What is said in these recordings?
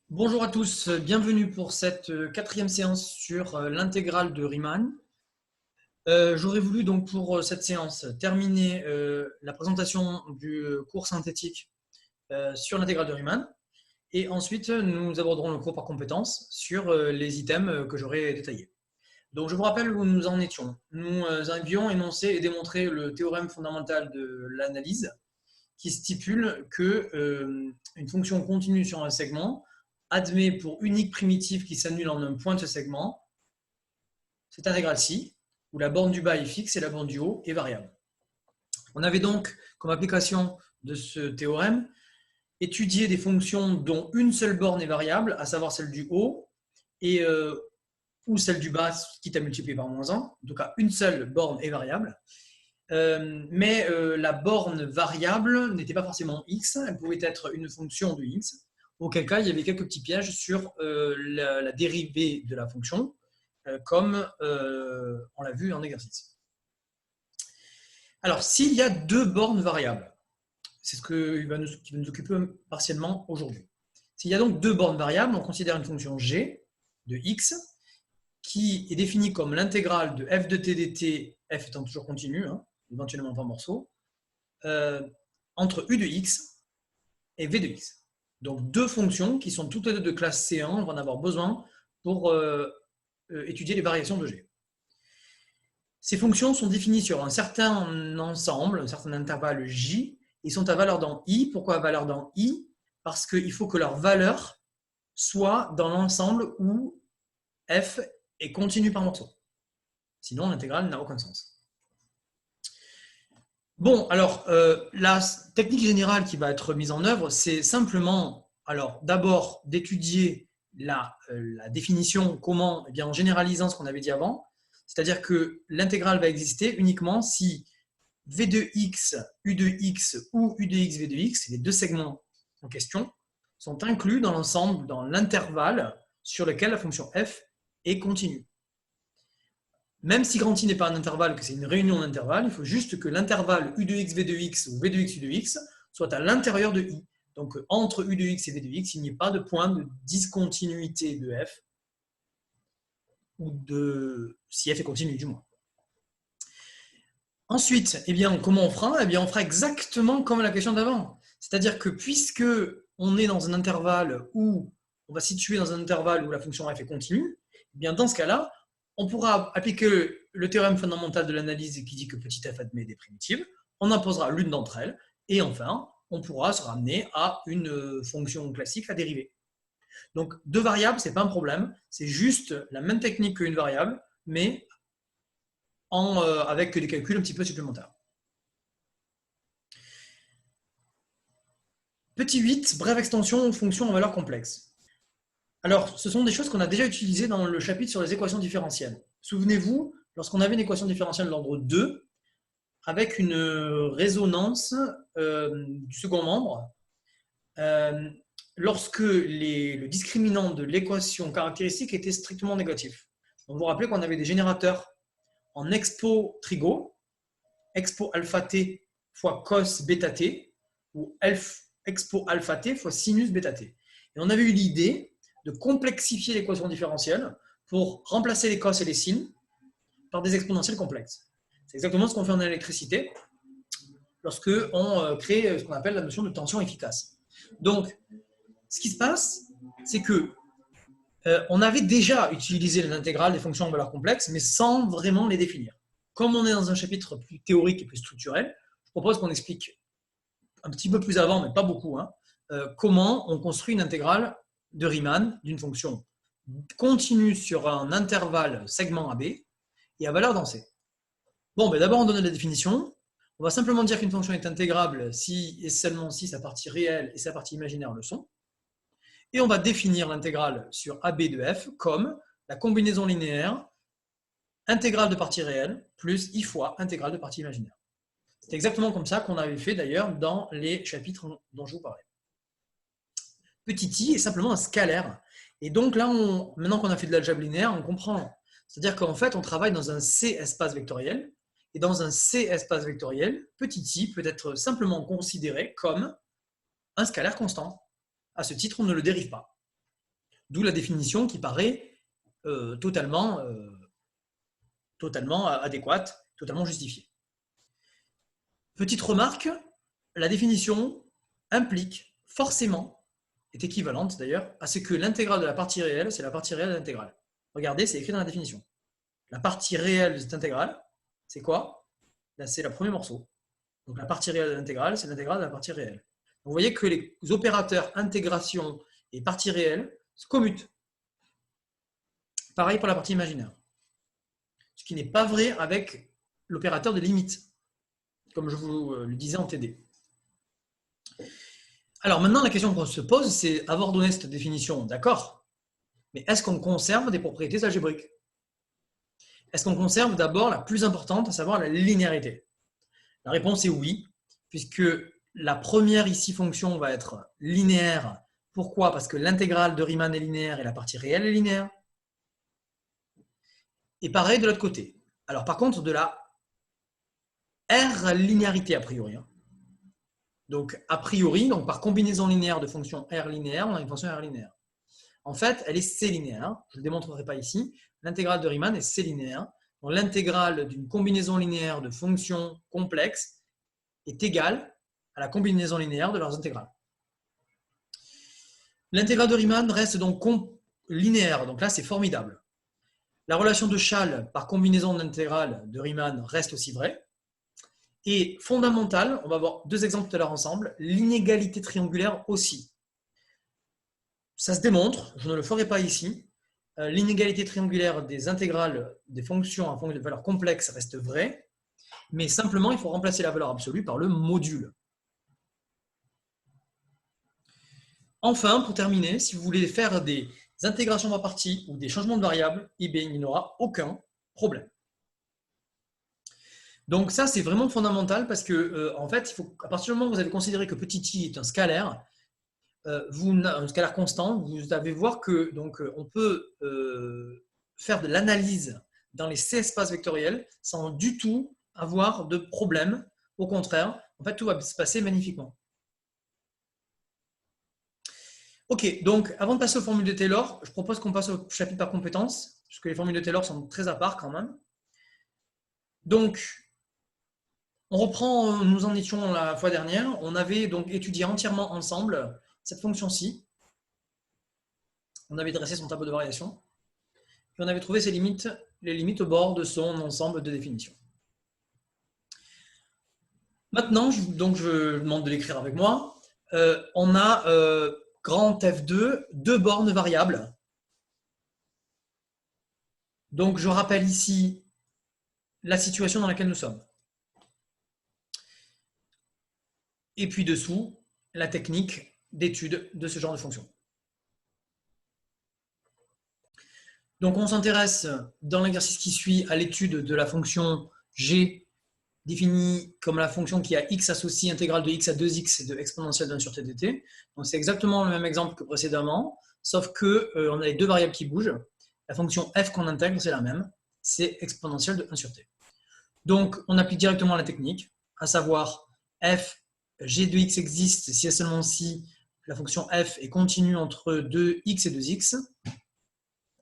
Bonjour à tous, bienvenue pour cette quatrième séance sur l'intégrale de Riemann. J'aurais voulu donc pour cette séance terminer la présentation du cours synthétique sur l'intégrale de Riemann et ensuite nous aborderons le cours par compétences sur les items que j'aurai détaillés. Donc je vous rappelle où nous en étions. Nous avions énoncé et démontré le théorème fondamental de l'analyse qui stipule que une fonction continue sur un segment admet pour unique primitive qui s'annule en un point de ce segment cette intégrale-ci, où la borne du bas est fixe et la borne du haut est variable. On avait donc, comme application de ce théorème, étudié des fonctions dont une seule borne est variable, à savoir celle du haut, et, ou celle du bas, quitte à multiplier par -1. En tout cas, une seule borne est variable. Mais la borne variable n'était pas forcément x, elle pouvait être une fonction de x, auquel cas il y avait quelques petits pièges sur la dérivée de la fonction, comme on l'a vu en exercice. Alors, s'il y a deux bornes variables, c'est ce qui va nous occuper partiellement aujourd'hui. S'il y a donc deux bornes variables, on considère une fonction g de x qui est définie comme l'intégrale de f de t dt, f étant toujours continu, hein, éventuellement par morceau, entre u de x et v de x. Donc deux fonctions qui sont toutes les deux de classe C1, on va en avoir besoin pour étudier les variations de G. Ces fonctions sont définies sur un certain ensemble, un certain intervalle J, et sont à valeur dans I. Pourquoi à valeur dans I? Parce qu'il faut que leur valeur soit dans l'ensemble où f est continu par morceau. Sinon, l'intégrale n'a aucun sens. Bon, alors, la technique générale qui va être mise en œuvre, c'est simplement, alors, d'abord, d'étudier la définition, comment, eh bien, en généralisant ce qu'on avait dit avant, c'est-à-dire que l'intégrale va exister uniquement si v de x, u de x ou u de x, v de x, les deux segments en question, sont inclus dans l'ensemble, dans l'intervalle sur lequel la fonction f est continue. Même si grand I n'est pas un intervalle, que c'est une réunion d'intervalles, il faut juste que l'intervalle u de x, v de x ou v de x, u de x soit à l'intérieur de I. Donc entre u de x et v de x, il n'y ait pas de point de discontinuité de f, ou de si f est continu du moins. Ensuite, eh bien, comment on fera? Eh bien, on fera exactement comme la question d'avant. C'est-à-dire que puisque on est dans un intervalle où on va situer dans un intervalle où la fonction f est continue, eh bien, dans ce cas-là, on pourra appliquer le théorème fondamental de l'analyse qui dit que petit f admet des primitives, on imposera l'une d'entre elles, et enfin, on pourra se ramener à une fonction classique à dériver. Donc, deux variables, ce n'est pas un problème, c'est juste la même technique qu'une variable, mais avec des calculs un petit peu supplémentaires. Petit 8, brève extension aux fonctions en valeur complexe. Alors, ce sont des choses qu'on a déjà utilisées dans le chapitre sur les équations différentielles. Souvenez-vous, lorsqu'on avait une équation différentielle de l'ordre 2, avec une résonance du second membre, lorsque le discriminant de l'équation caractéristique était strictement négatif. Donc, vous vous rappelez qu'on avait des générateurs en expo trigo, expo alpha t fois cos bêta t, ou expo alpha t fois sinus bêta t. Et on avait eu l'idée de complexifier l'équation différentielle pour remplacer les cos et les sines par des exponentielles complexes. C'est exactement ce qu'on fait en électricité lorsqu'on crée ce qu'on appelle la notion de tension efficace. Donc, ce qui se passe, c'est que on avait déjà utilisé l'intégrale des fonctions en valeur complexe, mais sans vraiment les définir. Comme on est dans un chapitre plus théorique et plus structurel, je propose qu'on explique un petit peu plus avant, mais pas beaucoup, hein, comment on construit une intégrale de Riemann d'une fonction continue sur un intervalle segment AB et à valeur dans C. Bon, ben d'abord on donne la définition. On va simplement dire qu'une fonction est intégrable si et seulement si sa partie réelle et sa partie imaginaire le sont. Et on va définir l'intégrale sur AB de f comme la combinaison linéaire intégrale de partie réelle plus i fois intégrale de partie imaginaire. C'est exactement comme ça qu'on avait fait d'ailleurs dans les chapitres dont je vous parlais. Petit i est simplement un scalaire. Et donc là, maintenant qu'on a fait de l'algèbre linéaire, on comprend. C'est-à-dire qu'en fait, on travaille dans un C espace vectoriel. Et dans un C espace vectoriel, petit i peut être simplement considéré comme un scalaire constant. À ce titre, on ne le dérive pas. D'où la définition qui paraît totalement adéquate, totalement justifiée. Petite remarque, la définition implique forcément, est équivalente d'ailleurs, à ce que l'intégrale de la partie réelle, c'est la partie réelle de l'intégrale. Regardez, c'est écrit dans la définition. La partie réelle de cette intégrale, c'est quoi? Là, c'est le premier morceau. Donc la partie réelle de l'intégrale, c'est l'intégrale de la partie réelle. Vous voyez que les opérateurs intégration et partie réelle se commutent. Pareil pour la partie imaginaire. Ce qui n'est pas vrai avec l'opérateur de limite, comme je vous le disais en TD. Alors maintenant, la question qu'on se pose, c'est avoir donné cette définition, d'accord, mais est-ce qu'on conserve des propriétés algébriques? Est-ce qu'on conserve d'abord la plus importante, à savoir la linéarité? La réponse est oui, puisque la première ici fonction va être linéaire. Pourquoi? Parce que l'intégrale de Riemann est linéaire et la partie réelle est linéaire. Et pareil de l'autre côté. Alors par contre, de la R linéarité a priori. Donc a priori, donc par combinaison linéaire de fonctions R linéaires, on a une fonction R linéaire. En fait, elle est C linéaire. Je ne le démontrerai pas ici. L'intégrale de Riemann est C linéaire. Donc l'intégrale d'une combinaison linéaire de fonctions complexes est égale à la combinaison linéaire de leurs intégrales. L'intégrale de Riemann reste donc linéaire. Donc là, c'est formidable. La relation de Schall par combinaison d'intégrales de Riemann reste aussi vraie. Et fondamental, on va voir deux exemples tout à l'heure ensemble, l'inégalité triangulaire aussi. Ça se démontre, je ne le ferai pas ici. L'inégalité triangulaire des intégrales des fonctions en fonction de valeurs complexes reste vraie, mais simplement, il faut remplacer la valeur absolue par le module. Enfin, pour terminer, si vous voulez faire des intégrations par partie ou des changements de variables, eh bien, il n'y aura aucun problème. Donc ça, c'est vraiment fondamental parce que, en fait, à partir du moment où vous avez considéré que petit i est un scalaire, un scalaire constant, vous allez voir que donc, on peut faire de l'analyse dans les C espaces vectoriels sans du tout avoir de problème. Au contraire, en fait, tout va se passer magnifiquement. Ok, donc avant de passer aux formules de Taylor, je propose qu'on passe au chapitre par compétences, puisque les formules de Taylor sont très à part quand même. Donc, on reprend, nous en étions la fois dernière, on avait donc étudié entièrement ensemble cette fonction-ci. On avait dressé son tableau de variation. Et on avait trouvé ses limites, les limites au bord de son ensemble de définitions. Maintenant, je demande de l'écrire avec moi. On a grand F2, deux bornes variables. Donc, je rappelle ici la situation dans laquelle nous sommes. Et puis dessous, la technique d'étude de ce genre de fonction. Donc, on s'intéresse dans l'exercice qui suit à l'étude de la fonction g définie comme la fonction qui a x associé intégrale de x à 2x de exponentielle d'un sur t dt. Donc, c'est exactement le même exemple que précédemment, sauf qu'on a les deux variables qui bougent. La fonction f qu'on intègre, c'est la même, c'est exponentielle de 1 sur t. Donc, on applique directement la technique, à savoir f g de x existe si et seulement si la fonction f est continue entre 2x et 2x.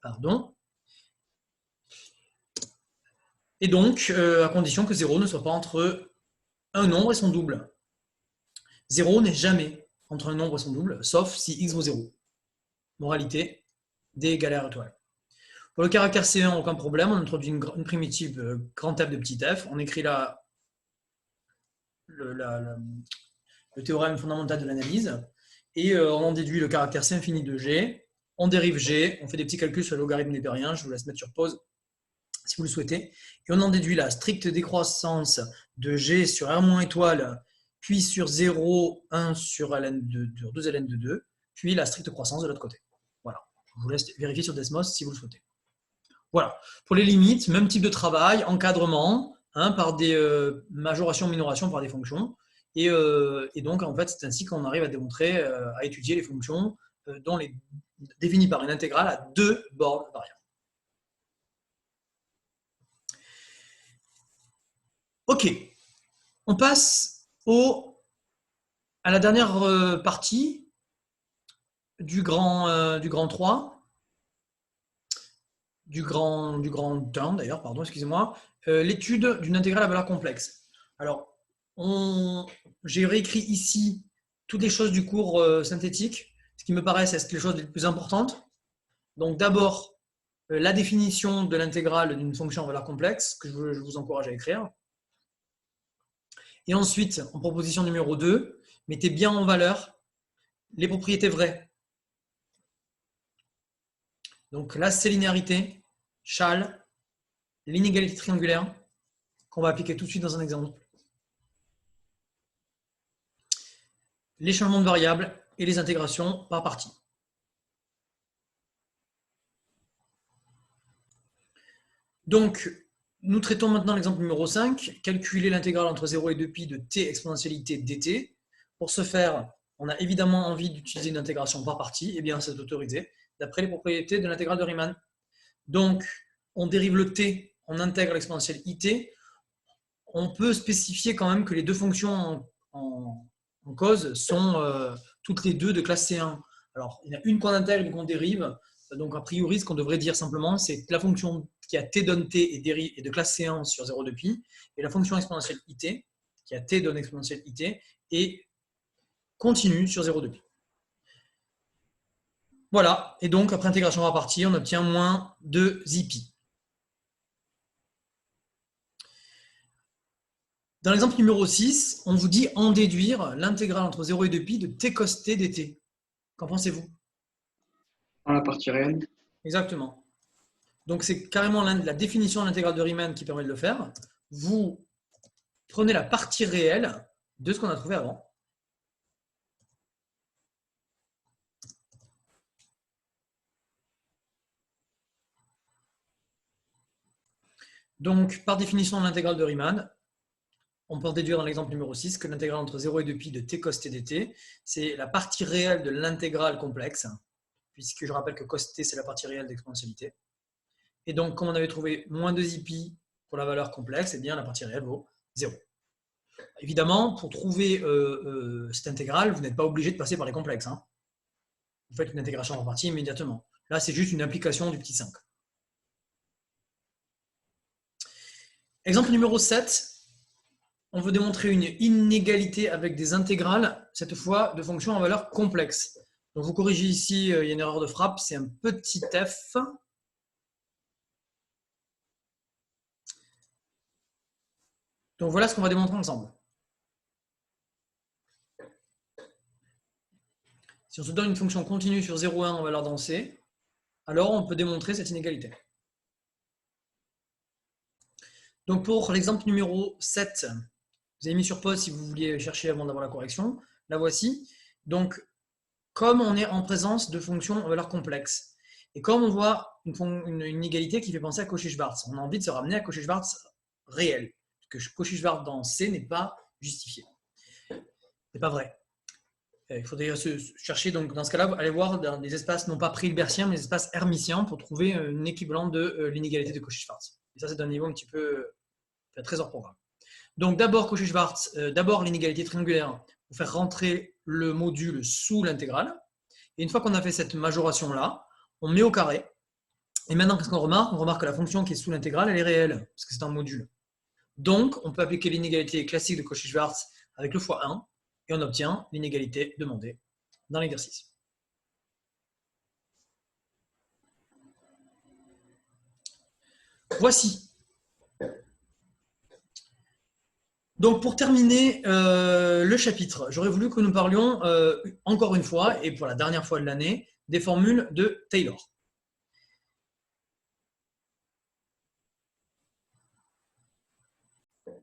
Pardon. Et donc, à condition que 0 ne soit pas entre un nombre et son double. 0 n'est jamais entre un nombre et son double, sauf si x vaut 0. Moralité, d égale r étoile. Pour le caractère C1, aucun problème, on introduit une primitive grand F de petit f, on écrit là le théorème fondamental de l'analyse, et on en déduit le caractère C infini de G, on dérive G, on fait des petits calculs sur le logarithme népérien, je vous laisse mettre sur pause si vous le souhaitez, et on en déduit la stricte décroissance de G sur R- étoile, puis sur 0, 1 sur ln de 2 ln de 2, puis la stricte croissance de l'autre côté. Voilà, je vous laisse vérifier sur Desmos si vous le souhaitez. Voilà, pour les limites, même type de travail, encadrement, par des majorations, minorations par des fonctions. Et donc, en fait, c'est ainsi qu'on arrive à démontrer, à étudier les fonctions définies par une intégrale à deux bornes variables. Ok, on passe à la dernière partie du grand 3. du grand 1 d'ailleurs, pardon, excusez-moi, l'étude d'une intégrale à valeur complexe. Alors, j'ai réécrit ici toutes les choses du cours synthétique, ce qui me paraissent être les choses les plus importantes. Donc d'abord, la définition de l'intégrale d'une fonction à valeur complexe, que je vous encourage à écrire. Et ensuite, en proposition numéro 2, mettez bien en valeur les propriétés vraies. Donc là, c'est linéarité, châle, l'inégalité triangulaire, qu'on va appliquer tout de suite dans un exemple. Les changements de variables et les intégrations par partie. Donc, nous traitons maintenant l'exemple numéro 5, calculer l'intégrale entre 0 et 2π de t exponentialité dt. Pour ce faire, on a évidemment envie d'utiliser une intégration par partie, et bien c'est autorisé, d'après les propriétés de l'intégrale de Riemann. Donc, on dérive le t, on intègre l'exponentielle it. On peut spécifier quand même que les deux fonctions en cause sont toutes les deux de classe C1. Alors, il y en a une qu'on intègre et une qu'on dérive. Donc, a priori, ce qu'on devrait dire simplement, c'est que la fonction qui a t donne t est de classe C1 sur 0,2π, et la fonction exponentielle it, qui a t donne exponentielle it, est continue sur 0,2π. Voilà, et donc après intégration par partie, on obtient moins 2π. Dans l'exemple numéro 6, on vous dit en déduire l'intégrale entre 0 et 2π de t cos t dt. Qu'en pensez-vous? Dans la partie réelle. Exactement. Donc c'est carrément la définition de l'intégrale de Riemann qui permet de le faire. Vous prenez la partie réelle de ce qu'on a trouvé avant. Donc par définition de l'intégrale de Riemann, on peut en déduire dans l'exemple numéro 6 que l'intégrale entre 0 et 2π de t cos t dt, c'est la partie réelle de l'intégrale complexe, puisque je rappelle que cos t, c'est la partie réelle d'exponentialité. Et donc, comme on avait trouvé moins 2π pour la valeur complexe, eh bien, la partie réelle vaut 0. Évidemment, pour trouver cette intégrale, vous n'êtes pas obligé de passer par les complexes. Hein. Vous faites une intégration par partie immédiatement. Là, c'est juste une application du petit 5. Exemple numéro 7. On veut démontrer une inégalité avec des intégrales, cette fois de fonctions à valeur complexe. Donc, vous corrigez ici, il y a une erreur de frappe, c'est un petit f. Donc, voilà ce qu'on va démontrer ensemble. Si on se donne une fonction continue sur 0,1 en valeur dans C, alors on peut démontrer cette inégalité. Donc, pour l'exemple numéro 7, vous avez mis sur pause si vous vouliez chercher avant d'avoir la correction. La voici. Donc, comme on est en présence de fonctions en valeur complexe, et comme on voit une inégalité qui fait penser à Cauchy-Schwarz, on a envie de se ramener à Cauchy-Schwarz réel. Parce que Cauchy-Schwarz dans C n'est pas justifié. C'est pas vrai. Il faudrait chercher, donc dans ce cas-là, aller voir dans des espaces non pas pré-hilbertiens, mais des espaces hermitiens pour trouver un équivalent de l'inégalité de Cauchy-Schwarz. Et ça, c'est d'un niveau un petit peu très hors programme. Donc d'abord Cauchy-Schwarz, d'abord l'inégalité triangulaire pour faire rentrer le module sous l'intégrale. Et une fois qu'on a fait cette majoration-là, on met au carré. Et maintenant, qu'est-ce qu'on remarque? On remarque que la fonction qui est sous l'intégrale, elle est réelle, parce que c'est un module. Donc, on peut appliquer l'inégalité classique de Cauchy-Schwarz avec le x1, et on obtient l'inégalité demandée dans l'exercice. Voici. Donc, pour terminer le chapitre, j'aurais voulu que nous parlions encore une fois, et pour la dernière fois de l'année, des formules de Taylor.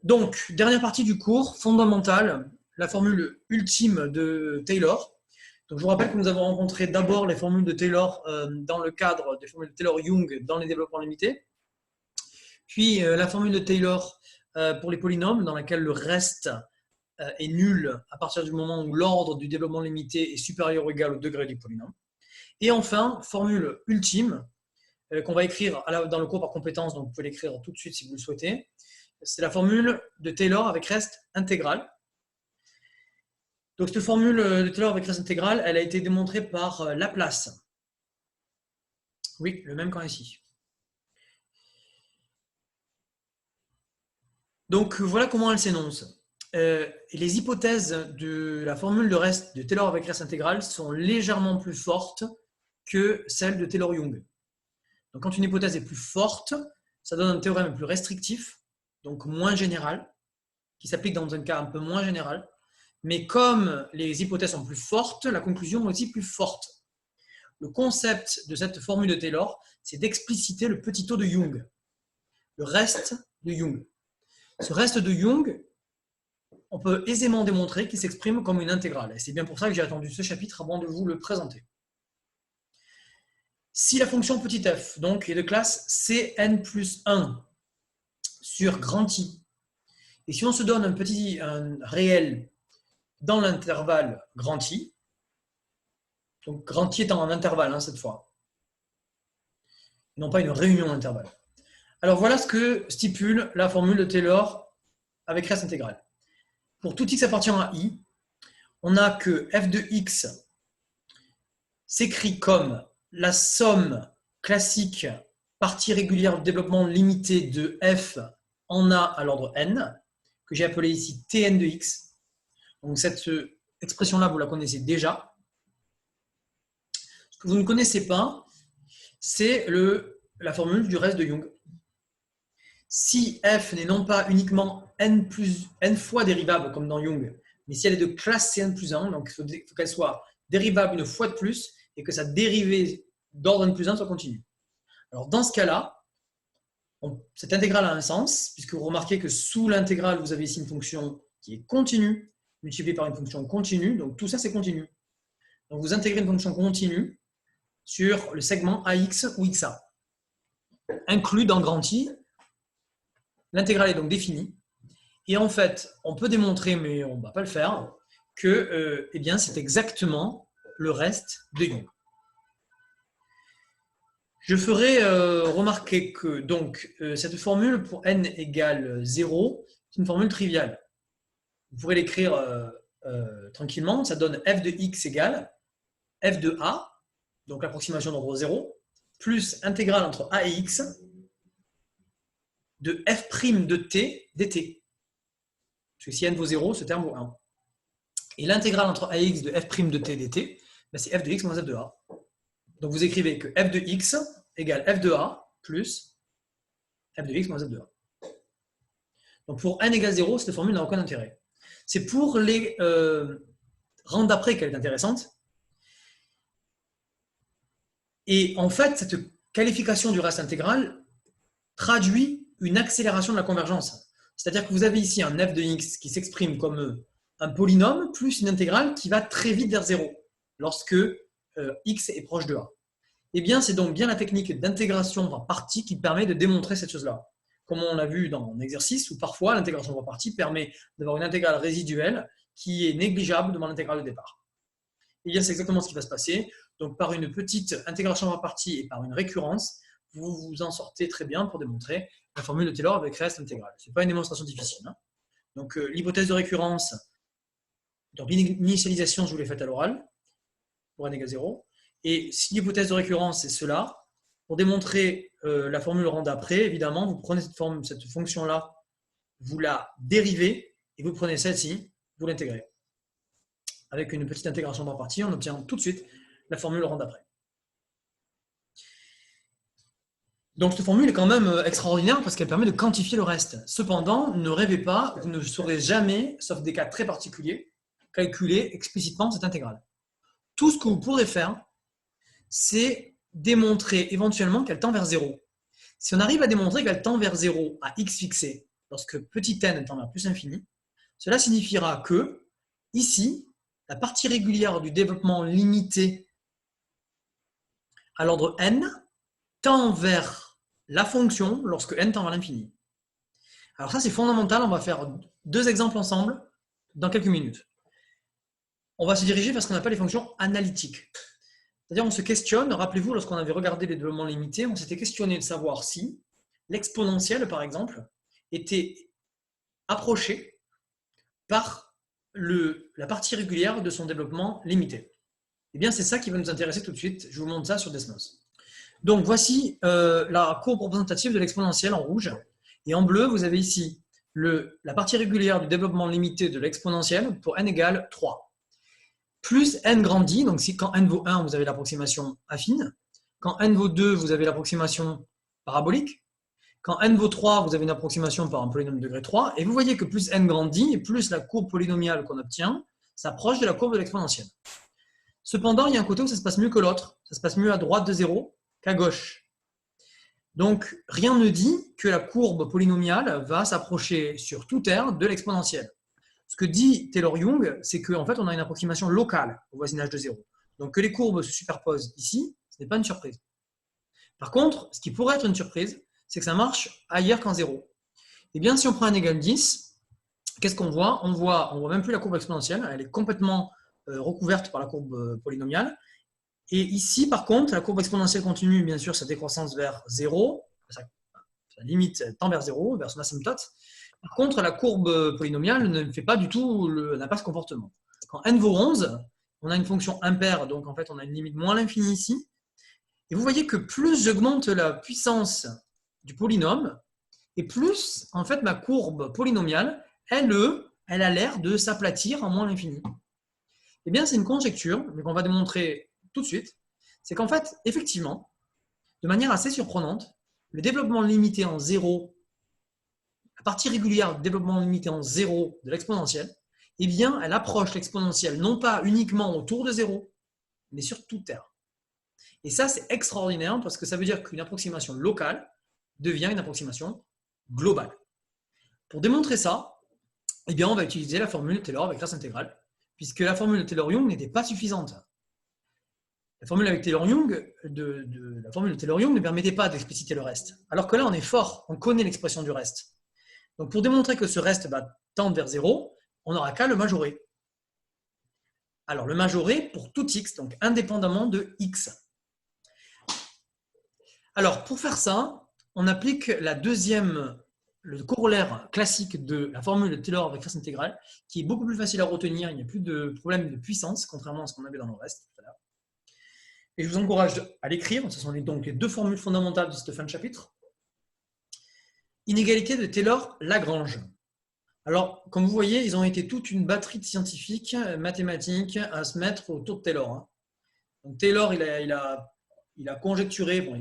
Donc, dernière partie du cours, fondamentale, la formule ultime de Taylor. Donc, je vous rappelle que nous avons rencontré d'abord les formules de Taylor dans le cadre des formules de Taylor-Young dans les développements limités. Puis, la formule de Taylor pour les polynômes, dans laquelle le reste est nul à partir du moment où l'ordre du développement limité est supérieur ou égal au degré du polynôme. Et enfin, formule ultime, qu'on va écrire dans le cours par compétence, donc vous pouvez l'écrire tout de suite si vous le souhaitez. C'est la formule de Taylor avec reste intégral. Donc cette formule de Taylor avec reste intégral, elle a été démontrée par Laplace. Oui, le même qu'en ici. Donc, voilà comment elle s'énonce. Les hypothèses de la formule de reste de Taylor avec reste intégral sont légèrement plus fortes que celles de Taylor-Young. Donc, quand une hypothèse est plus forte, ça donne un théorème plus restrictif, donc moins général, qui s'applique dans un cas un peu moins général. Mais comme les hypothèses sont plus fortes, la conclusion est aussi plus forte. Le concept de cette formule de Taylor, c'est d'expliciter le petit taux de Young, le reste de Young. Ce reste de Young, on peut aisément démontrer qu'il s'exprime comme une intégrale. Et c'est bien pour ça que j'ai attendu ce chapitre avant de vous le présenter. Si la fonction petit f donc, est de classe Cn plus 1 sur grand I, et si on se donne un réel dans l'intervalle grand I, donc grand I étant un intervalle cette fois, non pas une réunion d'intervalles. Alors voilà ce que stipule la formule de Taylor avec reste intégral. Pour tout x appartient à I, on a que f de x s'écrit comme la somme classique partie régulière du développement limité de f en A à l'ordre n, que j'ai appelé ici Tn de x. Donc cette expression-là, vous la connaissez déjà. Ce que vous ne connaissez pas, c'est la formule du reste de Young. Si f n'est non pas uniquement n fois dérivable, comme dans Young, mais si elle est de classe Cn plus 1, donc il faut qu'elle soit dérivable une fois de plus et que sa dérivée d'ordre n plus 1 soit continue. Alors dans ce cas-là, cette intégrale a un sens, puisque vous remarquez que sous l'intégrale, vous avez ici une fonction qui est continue, multipliée par une fonction continue, donc tout ça c'est continu. Donc vous intégrez une fonction continue sur le segment AX ou XA. Inclus dans grand I, l'intégrale est donc définie. Et en fait, on peut démontrer, mais on ne va pas le faire, que eh bien, c'est exactement le reste de Young. Je ferai remarquer que donc, cette formule pour n égale 0, c'est une formule triviale. Vous pourrez l'écrire tranquillement. Ça donne f de x égale f de a, donc l'approximation d'ordre 0, plus intégrale entre a et x de f' de t dt. Parce que si n vaut 0, ce terme vaut 1. Et l'intégrale entre a et x de f' de t dt, ben c'est f de x moins f de a. Donc vous écrivez que f de x égale f de a plus f de x moins f de a. Donc pour n égale 0, cette formule n'a aucun intérêt. C'est pour les rangs d'après qu'elle est intéressante. Et en fait, cette qualification du reste intégral traduit une accélération de la convergence. C'est-à-dire que vous avez ici un f de x qui s'exprime comme un polynôme plus une intégrale qui va très vite vers 0 lorsque x est proche de a. Eh bien, c'est donc bien la technique d'intégration par partie qui permet de démontrer cette chose-là. Comme on l'a vu dans l'exercice, où parfois l'intégration par partie permet d'avoir une intégrale résiduelle qui est négligeable devant l'intégrale de départ. Eh bien, c'est exactement ce qui va se passer. Donc, par une petite intégration par partie et par une récurrence, vous vous en sortez très bien pour démontrer la formule de Taylor avec reste intégral. Ce n'est pas une démonstration difficile. Donc, l'hypothèse de récurrence, donc l'initialisation, je vous l'ai faite à l'oral, pour n égale 0. Et si l'hypothèse de récurrence, c'est cela, pour démontrer la formule rang d'après, évidemment, vous prenez cette fonction-là, vous la dérivez, et vous prenez celle-ci, vous l'intégrez. Avec une petite intégration par partie, on obtient tout de suite la formule rang d'après. Donc cette formule est quand même extraordinaire parce qu'elle permet de quantifier le reste. Cependant, ne rêvez pas, vous ne saurez jamais, sauf des cas très particuliers, calculer explicitement cette intégrale. Tout ce que vous pourrez faire, c'est démontrer éventuellement qu'elle tend vers 0. Si on arrive à démontrer qu'elle tend vers 0 à x fixé, lorsque petit n tend vers plus infini, cela signifiera que, ici, la partie régulière du développement limité à l'ordre n tend vers la fonction lorsque n tend vers l'infini. Alors ça, c'est fondamental. On va faire 2 exemples ensemble dans quelques minutes. On va se diriger vers ce qu'on appelle les fonctions analytiques. C'est-à-dire, on se questionne, rappelez-vous, lorsqu'on avait regardé les développements limités, on s'était questionné de savoir si l'exponentielle, par exemple, était approchée par la partie régulière de son développement limité. Eh bien, c'est ça qui va nous intéresser tout de suite. Je vous montre ça sur Desmos. Donc, voici la courbe représentative de l'exponentielle en rouge. Et en bleu, vous avez ici la partie régulière du développement limité de l'exponentielle pour n égale 3. Plus n grandit, donc si quand n vaut 1, vous avez l'approximation affine. Quand n vaut 2, vous avez l'approximation parabolique. Quand n vaut 3, vous avez une approximation par un polynôme de degré 3. Et vous voyez que plus n grandit, et plus la courbe polynomiale qu'on obtient s'approche de la courbe de l'exponentielle. Cependant, il y a un côté où ça se passe mieux que l'autre. Ça se passe mieux à droite de 0 qu'à gauche. Donc, rien ne dit que la courbe polynomiale va s'approcher sur toute R de l'exponentielle. Ce que dit Taylor-Young, c'est qu'en fait, on a une approximation locale au voisinage de 0. Donc, que les courbes se superposent ici, ce n'est pas une surprise. Par contre, ce qui pourrait être une surprise, c'est que ça marche ailleurs qu'en 0. Eh bien, si on prend n égale 10, qu'est-ce qu'on voit ? On voit même plus la courbe exponentielle, elle est complètement recouverte par la courbe polynomiale. Et ici, par contre, la courbe exponentielle continue, bien sûr, sa décroissance vers 0, sa limite tend vers 0, vers son asymptote. Par contre, la courbe polynomiale ne fait pas du tout, n'a pas ce comportement. Quand n vaut 11, on a une fonction impaire, donc en fait, on a une limite moins l'infini ici. Et vous voyez que plus j'augmente la puissance du polynôme, et plus, en fait, ma courbe polynomiale, elle a l'air de s'aplatir en moins l'infini. Eh bien, c'est une conjecture, mais qu'on va démontrer tout de suite, c'est qu'en fait, effectivement, de manière assez surprenante, le développement limité en 0, la partie régulière du développement limité en 0 de l'exponentielle, eh bien, elle approche l'exponentielle non pas uniquement autour de 0, mais sur toute R. Et ça, c'est extraordinaire parce que ça veut dire qu'une approximation locale devient une approximation globale. Pour démontrer ça, eh bien, on va utiliser la formule de Taylor avec classe intégrale, puisque la formule de Taylor-Young n'était pas suffisante. La formule avec Taylor-Young, la formule de Taylor-Young ne permettait pas d'expliciter le reste. Alors que là, on est fort, on connaît l'expression du reste. Donc, pour démontrer que ce reste va tendre vers 0, on n'aura qu'à le majorer. Alors, le majorer pour tout x, donc indépendamment de x. Alors, pour faire ça, on applique le corollaire classique de la formule de Taylor avec classe intégrale, qui est beaucoup plus facile à retenir, il n'y a plus de problème de puissance, contrairement à ce qu'on avait dans le reste tout à l'heure. Et je vous encourage à l'écrire, ce sont donc les deux formules fondamentales de cette fin de chapitre. Inégalité de Taylor-Lagrange. Alors, comme vous voyez, ils ont été toute une batterie de scientifiques mathématiques à se mettre autour de Taylor. Donc Taylor, il a conjecturé, bon,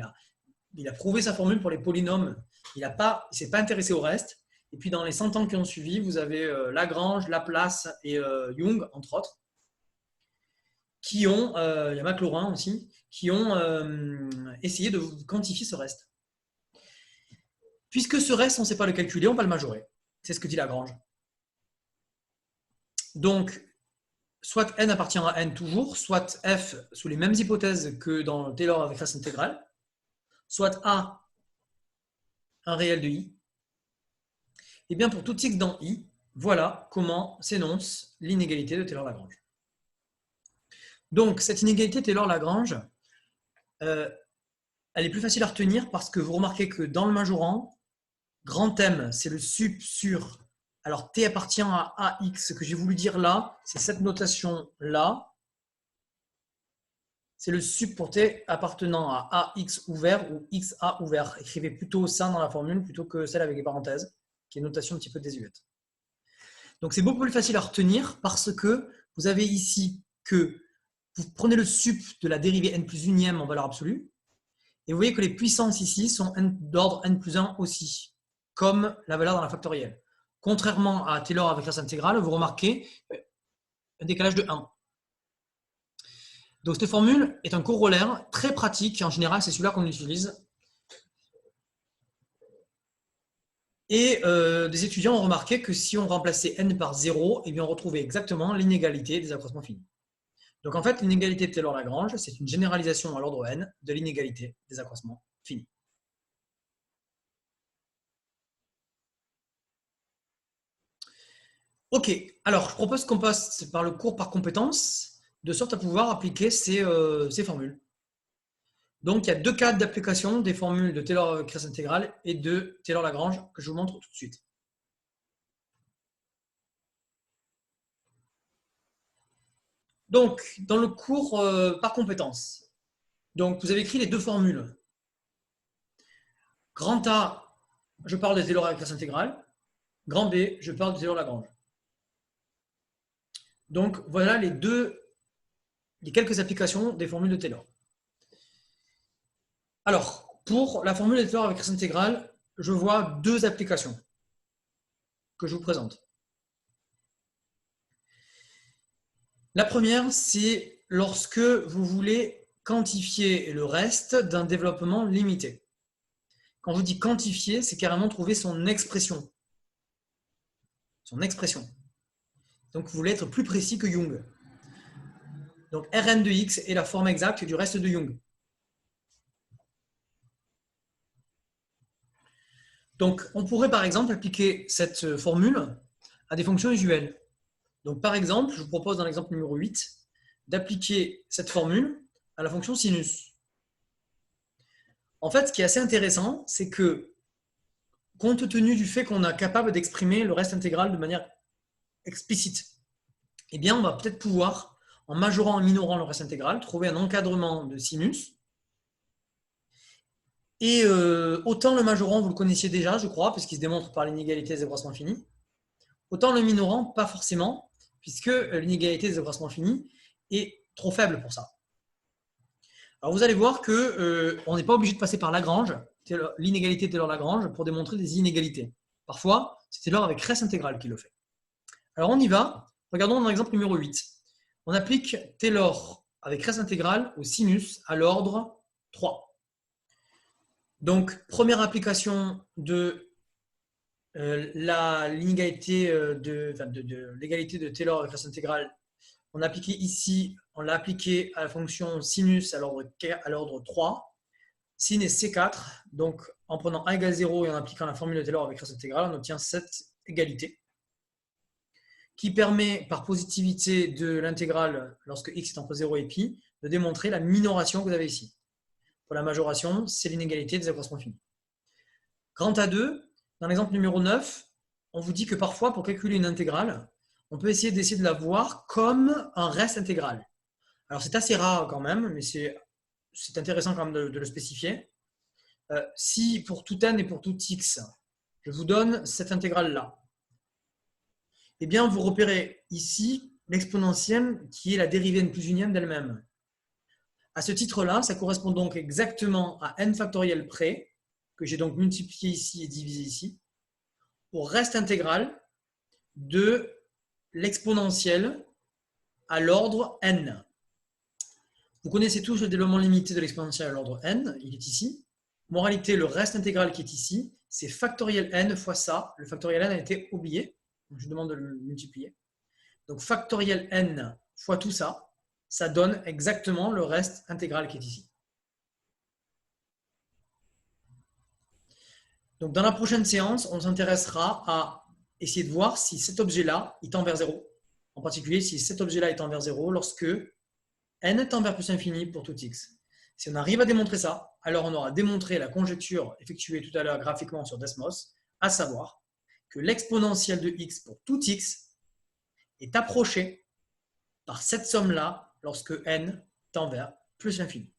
il a prouvé sa formule pour les polynômes, il ne s'est pas intéressé au reste. Et puis dans les 100 ans qui ont suivi, vous avez Lagrange, Laplace et Young, entre autres, qui ont, il y a Maclaurin aussi, qui ont essayé de quantifier ce reste. Puisque ce reste, on ne sait pas le calculer, on va le majorer. C'est ce que dit Lagrange. Donc, soit n appartient à n toujours, soit f sous les mêmes hypothèses que dans Taylor avec classe intégrale, soit a un réel de i. Et bien pour tout x dans i, voilà comment s'énonce l'inégalité de Taylor-Lagrange. Donc, cette inégalité Taylor-Lagrange, elle est plus facile à retenir parce que vous remarquez que dans le majorant, grand M, c'est le sup sur. Alors, T appartient à AX. Ce que j'ai voulu dire là, c'est cette notation-là. C'est le sup pour T appartenant à AX ouvert ou XA ouvert. Écrivez plutôt ça dans la formule plutôt que celle avec les parenthèses, qui est une notation un petit peu désuète. Donc, c'est beaucoup plus facile à retenir parce que vous avez ici que vous prenez le sup de la dérivée n plus unième en valeur absolue, et vous voyez que les puissances ici sont d'ordre n plus 1 aussi, comme la valeur dans la factorielle. Contrairement à Taylor avec classe intégrale, vous remarquez un décalage de 1. Donc cette formule est un corollaire très pratique, en général c'est celui-là qu'on utilise. Et des étudiants ont remarqué que si on remplaçait n par 0, eh bien on retrouvait exactement l'inégalité des accroissements finis. Donc en fait, l'inégalité de Taylor-Lagrange, c'est une généralisation à l'ordre n de l'inégalité des accroissements finis. Ok, alors je propose qu'on passe par le cours par compétences, de sorte à pouvoir appliquer ces formules. Donc il y a deux cas d'application des formules de Taylor avec classe intégrale et de Taylor-Lagrange que je vous montre tout de suite. Donc, dans le cours par compétences, donc vous avez écrit les deux formules. Grand A, je parle de Taylor avec classe intégrale. Grand B, je parle de Taylor-Lagrange. Donc, voilà les quelques applications des formules de Taylor. Alors, pour la formule de Taylor avec reste intégrale, je vois deux applications que je vous présente. La première, c'est lorsque vous voulez quantifier le reste d'un développement limité. Quand je vous dis quantifier, c'est carrément trouver son expression. Son expression. Donc, vous voulez être plus précis que Young. Donc, Rn de x est la forme exacte du reste de Young. Donc, on pourrait par exemple appliquer cette formule à des fonctions usuelles. Donc, par exemple, je vous propose dans l'exemple numéro 8 d'appliquer cette formule à la fonction sinus. En fait, ce qui est assez intéressant, c'est que, compte tenu du fait qu'on est capable d'exprimer le reste intégral de manière explicite, eh bien, on va peut-être pouvoir, en majorant et minorant le reste intégral, trouver un encadrement de sinus. Et autant le majorant, vous le connaissiez déjà, je crois, puisqu'il se démontre par l'inégalité des accroissements finis. Autant le minorant, pas forcément, puisque l'inégalité des accroissements finis est trop faible pour ça. Alors vous allez voir qu'on n'est pas obligé de passer par Lagrange, l'inégalité Taylor-Lagrange, pour démontrer des inégalités. Parfois, c'est Taylor avec reste intégral qui le fait. Alors on y va. Regardons dans l'exemple numéro 8. On applique Taylor avec reste intégral au sinus à l'ordre 3. Donc, première application de l'égalité de Taylor avec reste intégral, on l'a appliqué ici, on l'a appliqué à la fonction sinus à l'ordre 3. Sin est C4, donc en prenant a égale 0 et en appliquant la formule de Taylor avec reste intégral, on obtient cette égalité qui permet, par positivité de l'intégrale lorsque x est entre 0 et pi, de démontrer la minoration que vous avez ici. Pour la majoration, c'est l'inégalité des accroissements finis. Grand A2, dans l'exemple numéro 9, on vous dit que parfois, pour calculer une intégrale, on peut essayer de la voir comme un reste intégral. Alors, c'est assez rare quand même, mais c'est intéressant quand même de le spécifier. Si pour tout n et pour tout x, je vous donne cette intégrale-là, eh bien, vous repérez ici l'exponentielle qui est la dérivée n plus unième d'elle-même. À ce titre-là, ça correspond donc exactement à n factoriel près, que j'ai donc multiplié ici et divisé ici, au reste intégral de l'exponentielle à l'ordre n. Vous connaissez tous le développement limité de l'exponentielle à l'ordre n, il est ici. Moralité, le reste intégral qui est ici, c'est factoriel n fois ça. Le factoriel n a été oublié, donc je demande de le multiplier. Donc factoriel n fois tout ça, ça donne exactement le reste intégral qui est ici. Donc dans la prochaine séance, on s'intéressera à essayer de voir si cet objet-là tend vers 0. En particulier, si cet objet-là tend vers 0 lorsque n tend vers plus infini pour tout x. Si on arrive à démontrer ça, alors on aura démontré la conjecture effectuée tout à l'heure graphiquement sur Desmos, à savoir que l'exponentielle de x pour tout x est approchée par cette somme-là lorsque n tend vers plus l'infini.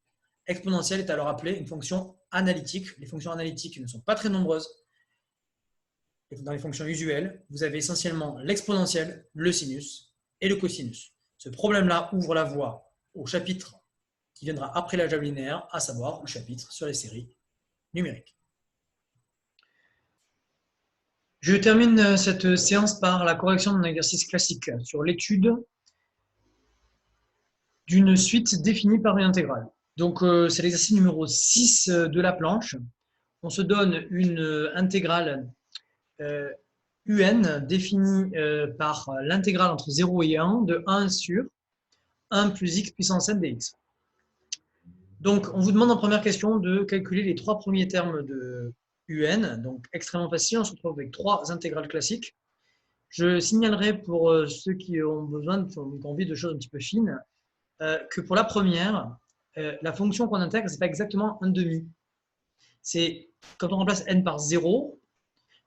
Exponentielle est alors appelée une fonction analytique. Les fonctions analytiques ne sont pas très nombreuses. Et dans les fonctions usuelles, vous avez essentiellement l'exponentielle, le sinus et le cosinus. Ce problème-là ouvre la voie au chapitre qui viendra après l'algèbre linéaire, à savoir le chapitre sur les séries numériques. Je termine cette séance par la correction d'un exercice classique sur l'étude d'une suite définie par une intégrale. Donc, c'est l'exercice numéro 6 de la planche. On se donne une intégrale un définie par l'intégrale entre 0 et 1 de 1 sur 1 plus x puissance n dx. Donc, on vous demande en première question de calculer les 3 premiers termes de un, donc extrêmement facile. On se retrouve avec 3 intégrales classiques. Je signalerai pour ceux qui ont besoin, qui ont envie de choses un petit peu fines, que pour la première, la fonction qu'on intègre, ce n'est pas exactement 1/2. C'est quand on remplace n par 0,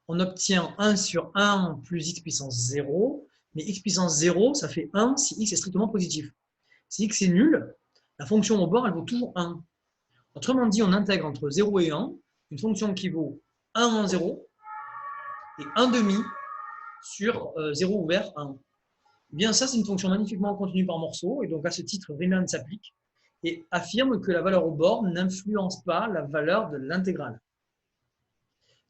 on obtient 1 sur 1 plus x puissance 0, mais x puissance 0, ça fait 1 si x est strictement positif. Si x est nul, la fonction au bord, elle vaut toujours 1. Autrement dit, on intègre entre 0 et 1 une fonction qui vaut 1 moins 0 et 1/2 sur 0 ouvert 1. Eh bien, ça, c'est une fonction magnifiquement contenue par morceau, et donc à ce titre, Riemann s'applique et affirme que la valeur au bord n'influence pas la valeur de l'intégrale.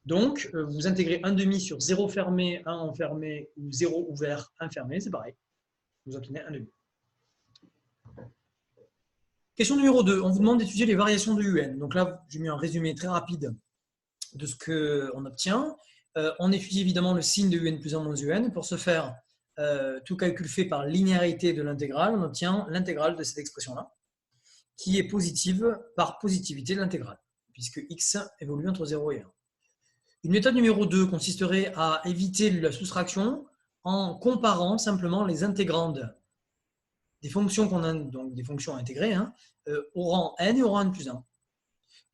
Donc, vous intégrez 1,5 sur 0 fermé, 1 enfermé, ou 0 ouvert, 1 fermé, c'est pareil. Vous obtenez 1,5. Question numéro 2. On vous demande d'étudier les variations de UN. Donc là, j'ai mis un résumé très rapide de ce qu'on obtient. On étudie évidemment le signe de UN plus 1 moins UN. Pour ce faire, tout calcul fait par linéarité de l'intégrale, on obtient l'intégrale de cette expression-là, qui est positive par positivité de l'intégrale, puisque x évolue entre 0 et 1. Une méthode numéro 2 consisterait à éviter la soustraction en comparant simplement les intégrandes des fonctions qu'on a, donc des fonctions intégrées, au rang n et au rang n plus 1.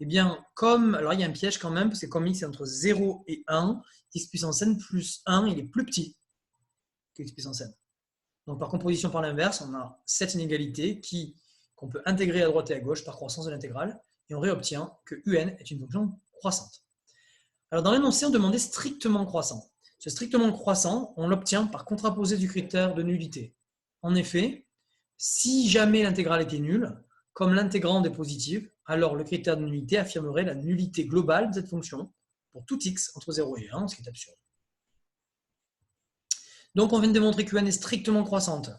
Eh bien, alors il y a un piège quand même, parce que comme x est entre 0 et 1, x puissance n plus 1, il est plus petit que x puissance n. Donc par composition par l'inverse, on a cette inégalité qu'on peut intégrer à droite et à gauche par croissance de l'intégrale, et on réobtient que un est une fonction croissante. Alors dans l'énoncé, on demandait strictement croissant. Ce strictement croissant, on l'obtient par contraposé du critère de nullité. En effet, si jamais l'intégrale était nulle, comme l'intégrande est positive, alors le critère de nullité affirmerait la nullité globale de cette fonction pour tout x entre 0 et 1, ce qui est absurde. Donc on vient de démontrer qu'un est strictement croissante.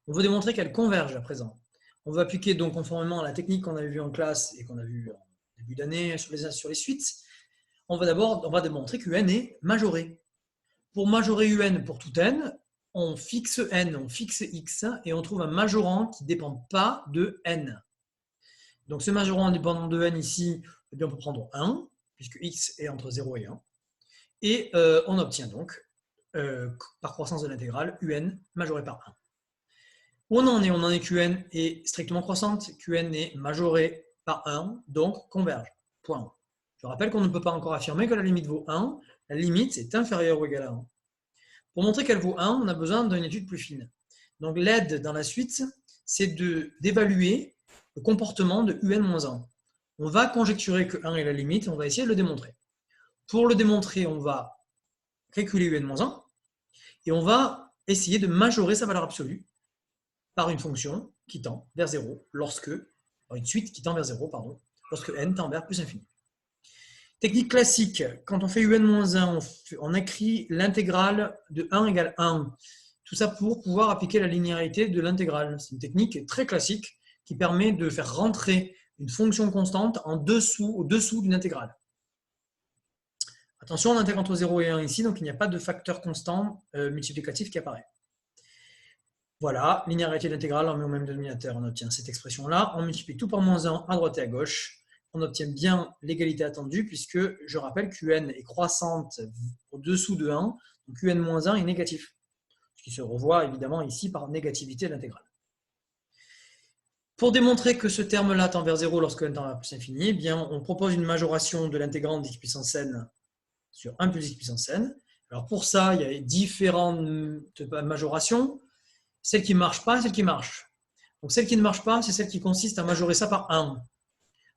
On veut démontrer qu'elle converge à présent. On va appliquer donc conformément à la technique qu'on avait vue en classe et qu'on a vue en début d'année sur les suites. On va démontrer qu'un est majoré. Pour majorer un pour tout n, on fixe n, on fixe x, et on trouve un majorant qui ne dépend pas de n. Donc ce majorant indépendant de n ici, eh bien, on peut prendre 1, puisque x est entre 0 et 1. Et on obtient donc, par croissance de l'intégrale, un majoré par 1. Où on en est? On en est qu'un est strictement croissante, qu'un est majoré par 1, donc converge. Point. Je rappelle qu'on ne peut pas encore affirmer que la limite vaut 1. La limite est inférieure ou égale à 1. Pour montrer qu'elle vaut 1, on a besoin d'une étude plus fine. Donc l'aide dans la suite, c'est d'évaluer le comportement de un-1. On va conjecturer que 1 est la limite et on va essayer de le démontrer. Pour le démontrer, on va calculer un-1 et on va essayer de majorer sa valeur absolue par une fonction qui tend vers 0 une suite qui tend vers 0, lorsque n tend vers plus infini. Technique classique, quand on fait un-1, on écrit l'intégrale de 1 égale 1. Tout ça pour pouvoir appliquer la linéarité de l'intégrale. C'est une technique très classique qui permet de faire rentrer une fonction constante au-dessous d'une intégrale. Attention, on intègre entre 0 et 1 ici, donc il n'y a pas de facteur constant multiplicatif qui apparaît. Voilà, linéarité de l'intégrale, on met au même dénominateur, on obtient cette expression-là. On multiplie tout par moins 1 à droite et à gauche. On obtient bien l'égalité attendue, puisque je rappelle qu'un est croissante au-dessous de 1, donc un-1 est négatif, ce qui se revoit évidemment ici par négativité de l'intégrale. Pour démontrer que ce terme-là tend vers 0 lorsque n tend vers plus infini, eh bien, on propose une majoration de l'intégrante d'x puissance n sur 1 plus x puissance n. Alors pour ça, il y a différentes majorations, celle qui ne marche pas et celle qui marche. Donc celle qui ne marche pas, c'est celle qui consiste à majorer ça par 1.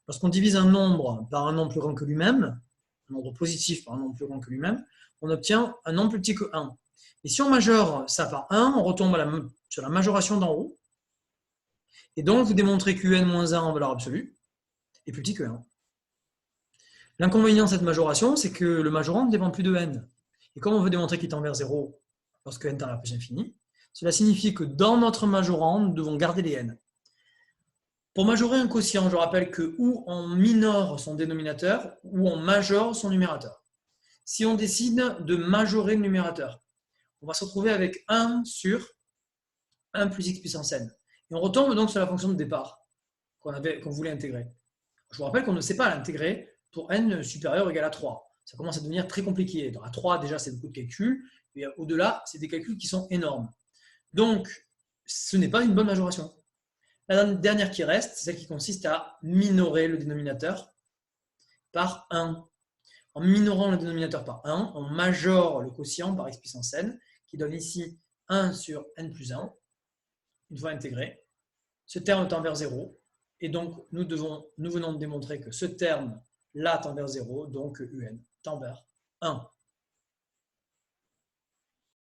Lorsqu'on divise un nombre par un nombre plus grand que lui-même, un nombre positif par un nombre plus grand que lui-même, on obtient un nombre plus petit que 1. Et si on majore ça par 1, on retombe sur la majoration d'en haut. Et donc, vous démontrez qu'un-1 en valeur absolue est plus petit que 1. L'inconvénient de cette majoration, c'est que le majorant ne dépend plus de n. Et comme on veut démontrer qu'il tend vers 0 lorsque n tend vers plus infini, cela signifie que dans notre majorant, nous devons garder les n. Pour majorer un quotient, je rappelle que ou on minore son dénominateur ou on majore son numérateur. Si on décide de majorer le numérateur, on va se retrouver avec 1 sur 1 plus x puissance n. Et on retombe donc sur la fonction de départ qu'on voulait intégrer. Je vous rappelle qu'on ne sait pas l'intégrer pour n supérieur ou égal à 3. Ça commence à devenir très compliqué. À 3, déjà, c'est beaucoup de calculs. Et au-delà, c'est des calculs qui sont énormes. Donc, ce n'est pas une bonne majoration. La dernière qui reste, c'est celle qui consiste à minorer le dénominateur par 1. En minorant le dénominateur par 1, on majore le quotient par x puissance n, qui donne ici 1 sur n plus 1, une fois intégré. Ce terme tend vers 0, et donc nous venons de démontrer que ce terme-là tend vers 0, donc un tend vers 1.